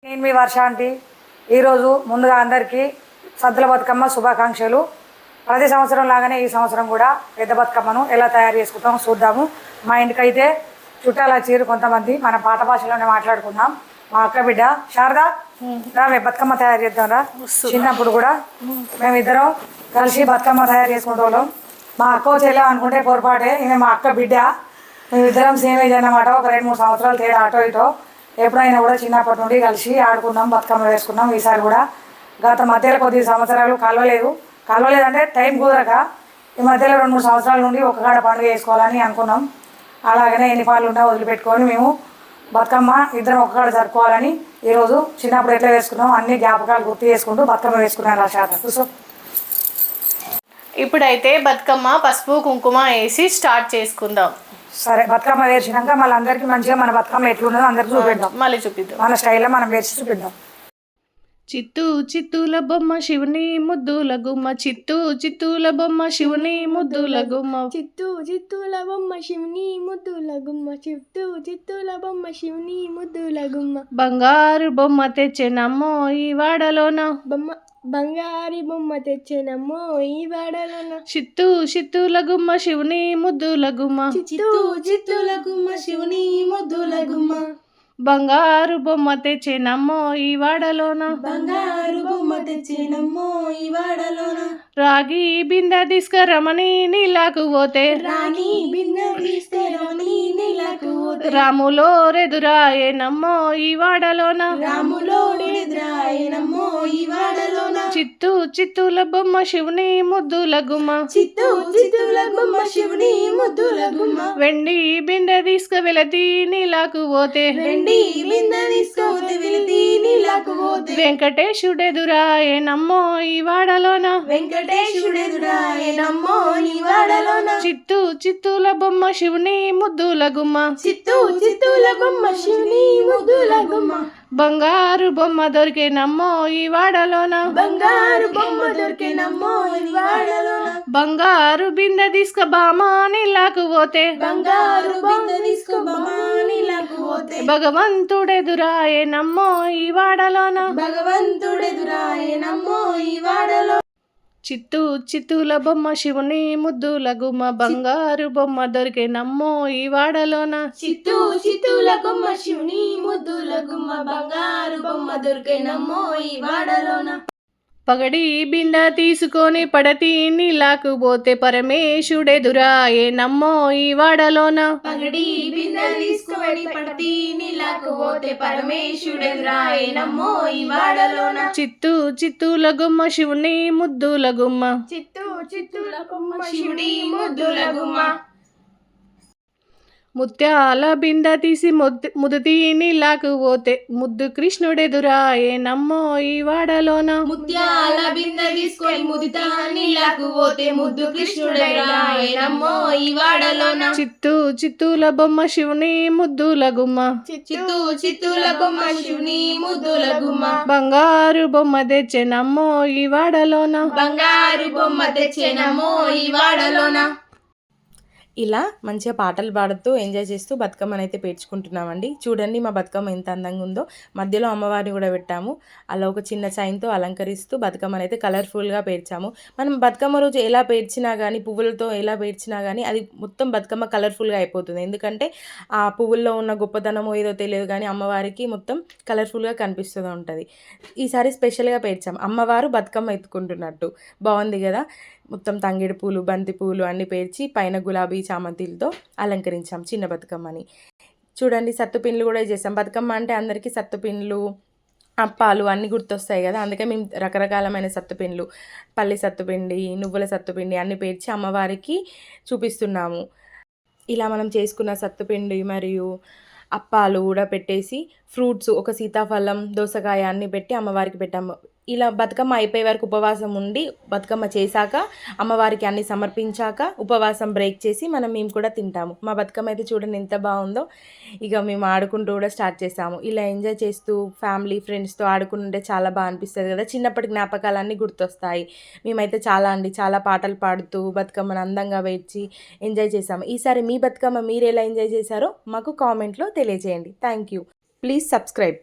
నేను మీ వర్షాంతి. ఈరోజు ముందుగా అందరికీ సద్దుల బతుకమ్మ శుభాకాంక్షలు. ప్రతి సంవత్సరం లాగానే ఈ సంవత్సరం కూడా పెద్ద బతుకమ్మను ఎలా తయారు చేసుకుంటామో చూద్దాము. మా ఇంటికైతే చుట్టాలు వచ్చారు కొంతమంది. మన పాత భాషలోనే మాట్లాడుకుందాం. మా అక్క బిడ్డ శారదా మేము బతుకమ్మ తయారు చేద్దాంరా. చిన్నప్పుడు కూడా మేమిద్దరం కలిసి బతుకమ్మ తయారు చేసుకుంటాం. మా అక్క చెల్లె అనుకుంటే పొరపాటే, ఈమె మా అక్క బిడ్డ. మేమిద్దరం సేమ్ ఏజ్ అన్నమాట. ఒక 2-3 సంవత్సరాలు తేడా అటో ఇటో. ఎప్పుడైనా కూడా చిన్నప్పటి నుండి కలిసి ఆడుకున్నాం, బతుకమ్మ వేసుకున్నాం. ఈసారి కూడా గత మధ్యలో కొద్ది సంవత్సరాలు కలవలేదంటే టైం కుదరక ఈ మధ్యలో 2-3 సంవత్సరాల నుండి ఒక కాడ పండుగ చేసుకోవాలని అనుకున్నాం. అలాగనే ఎన్ని పనులు ఉన్నా వదిలిపెట్టుకొని మేము బతుకమ్మ ఇద్దరం ఒక కాడ జరుపుకోవాలని ఈరోజు చిన్నప్పుడు ఎట్లా వేసుకున్నాం అన్ని జ్ఞాపకాలు గుర్తు చేసుకుంటూ బతుకమ్మ వేసుకున్నాను. ఆ శాతం చూసు. ఇప్పుడైతే బతుకమ్మ పసుపు కుంకుమ వేసి స్టార్ట్ చేసుకుందాం. సరే, బతుకమ్మ వేసినాక మళ్ళీ అందరికీ మంచిగా మన బతుకమ్మ ఎట్లున్నదో అందరికి చూపిద్దాం. మళ్ళీ చూపిద్దాం, మన స్టైల్లో మనం వేసి చూపిద్దాం. చిత్తూ చిత్తూల బొమ్మ శివుని ముద్దుల గుమ్మ, చిత్తూ చిత్తూల బొమ్మ శివుని ముద్దుల గుమ్మ, చిత్తూ చిత్తూల బొమ్మ శివుని ముద్దుల గుమ్మ, చిత్తూ చిత్తూల బొమ్మ శివుని ముద్దుల గుమ్మ. బంగారు బొమ్మ తెచ్చెనమ్మో ఈ వాడలోన, బంగారి బొమ్మ తెచ్చెనమ్మో ఈ వాడలోన. చిత్తూ చిత్తూల గుమ్మ శివుని ముద్దుల గుమ్మ, చిత్తూ చిత్తూల గుమ్మ శివుని ముద్దుల గుమ్మ. బంగారు బొమ్మ తెచ్చెనమ్మో ఈ వాడలోన, బంగారు బొమ్మ తెచ్చెనమ్మో ఈ వాడలోన. రాగి బిందె తీసుకురమని నీళ్ళకు పోతే, రాణి బిందె తీసుకురమని నీళ్ళకు పోతే, రాములో రెదురాయేనమ్మో ఈ వాడలోన, రాములో రెదురాయేనమ్మో ఈ వాడలోన. చిత్తూ చిత్తూల బొమ్మ శివుని ముద్దుల గుమ్మ, చిత్తూ చిత్తూల బొమ్మ శివుని ముద్దుల గుమ్మ. వెండి బిందె తీసుకువెళతి నీళ్ళకు పోతే, వెండి బిందె తీసుకుపోతే వెళితి నీళ్ళకు పోతే, వెంకటేశుడెదురాయేనమ్మో ఈ వాడలోన, వెంకటేశుడెదురాయేనమ్మో ఈ వాడలోన. చిత్తూ చిత్తూల బొమ్మ శివుని ముద్దుల గుమ్మ, చిత్తూ చిత్తూల బొమ్మ శివుని ముద్దుల గుమ్మ. బంగారు బొమ్మ దొరికేనమ్మో ఈ వాడలోన, బంగారు బొమ్మ దొరికేనమ్మో ఈ వాడలోన. బంగారు బిందె తీసుక బామా నీళ్ళకు పోతే, బంగారు బిందె తీసుకు బామా నీళ్ళకు పోతే, భగవంతుడెదురాయేనమ్మో ఈ వాడలోన, భగవంతుడెదురాయేనమ్మో ఈ వాడలో. చిత్తూ చిత్తూల బొమ్మ శివుని ముద్దుల గుమ్మ, బంగారు బొమ్మ దొరికేనమ్మో ఈ వాడలోన. చిత్తూ చిత్తూల బొమ్మ శివుని ముద్దుల గుమ్మ, బంగారు బొమ్మ దొరికేనమ్మో ఈ వాడలోన. పగడి బిందె తీసుకొని పడతి నీళ్ళకు పోతే, పరమేశుడెదురాయేనమ్మో ఈ వాడలోన, పగడి బిందె తీసుకొని పడతి నీళ్ళకు పోతే, పరమేశుడెదురాయేనమ్మో ఈ వాడలోన. చిత్తూ చిత్తూల గుమ్మ శివుని ముద్దుల గుమ్మ, చిత్తూ చిత్తూల బొమ్మ శివుని ముద్దుల గుమ్మ. ముత్యాల బిందె తీసి ముదుతి నీళ్ళకు పోతే, ముద్దు కృష్ణుడెదురాయేనమ్మో ఈ వాడలోన, ముత్యాల బిందె తీసుకొని ముదిత నీళ్ళకు పోతే, ముద్దు కృష్ణుడెదురాయేనమ్మో ఈ వాడలోన. చిత్తూ చిత్తూల బొమ్మ శివుని ముద్దుల గుమ్మ, చిత్తూ చిత్తూల బొమ్మ శివుని ముద్దుల గుమ్మ. బంగారు బొమ్మ తెచ్చెనమ్మో ఈ వాడలోన, బంగారు బొమ్మ తెచ్చెనమ్మో ఈ వాడలోన. ఇలా మంచిగా పాటలు పాడుతూ ఎంజాయ్ చేస్తూ బతుకమ్మని అయితే పేర్చుకుంటున్నామండి. చూడండి మా బతుకమ్మ ఎంత అందంగా ఉందో. మధ్యలో అమ్మవారిని కూడా పెట్టాము. అలా ఒక చిన్న చైన్తో అలంకరిస్తూ బతుకమ్మని అయితే కలర్ఫుల్గా పేర్చాము. మనం బతుకమ్మ రోజు ఎలా పేర్చినా కానీ, పువ్వులతో ఎలా పేర్చినా కానీ అది మొత్తం బతుకమ్మ కలర్ఫుల్గా అయిపోతుంది. ఎందుకంటే ఆ పువ్వుల్లో ఉన్న గొప్పతనమో ఏదో తెలియదు కానీ అమ్మవారికి మొత్తం కలర్ఫుల్గా కనిపిస్తూ ఉంటుంది. ఈసారి స్పెషల్గా పేర్చాము, అమ్మవారు బతుకమ్మ ఎత్తుకుంటున్నట్టు. బాగుంది కదా. మొత్తం తంగేడు పూలు, బంతి పూలు అన్నీ పేర్చి పైన గులాబీ చామంతిలతో అలంకరించాం చిన్న బతుకమ్మని. చూడండి, సత్తుపిండ్లు కూడా చేసాం. బతుకమ్మ అంటే అందరికీ సత్తుపిండ్లు, అప్పాలు అన్నీ గుర్తొస్తాయి కదా. అందుకే మేము రకరకాలమైన సత్తుపిండ్లు, పల్లి సత్తుపిండి, నువ్వుల సత్తుపిండి అన్నీ పేర్చి అమ్మవారికి చూపిస్తున్నాము. ఇలా మనం చేసుకున్న సత్తుపిండి మరియు అప్పాలు కూడా పెట్టేసి, ఫ్రూట్స్ ఒక సీతాఫలం, దోసకాయ అన్నీ పెట్టి అమ్మవారికి పెట్టాము. ఇలా బతుకమ్మ అయిపోయే వరకు ఉపవాసం ఉండి, బతుకమ్మ చేశాక అమ్మవారికి అన్ని సమర్పించాక ఉపవాసం బ్రేక్ చేసి మేము కూడా తింటాము. మా బతుకమ్మ అయితే చూడండి ఎంత బాగుందో. ఇక మేము ఆడుకుంటూ కూడా స్టార్ట్ చేసాము. ఇలా ఎంజాయ్ చేస్తూ ఫ్యామిలీ ఫ్రెండ్స్తో ఆడుకుంటుంటే చాలా బాగా అనిపిస్తుంది కదా. చిన్నప్పటి జ్ఞాపకాలన్నీ గుర్తొస్తాయి. మేమైతే చాలా పాటలు పాడుతూ బతుకమ్మను అందంగా వేర్చి ఎంజాయ్ చేసాము. ఈసారి మీ బతుకమ్మ మీరు ఎలా ఎంజాయ్ చేశారో మాకు కామెంట్లో తెలియజేయండి. Thank you. Please subscribe.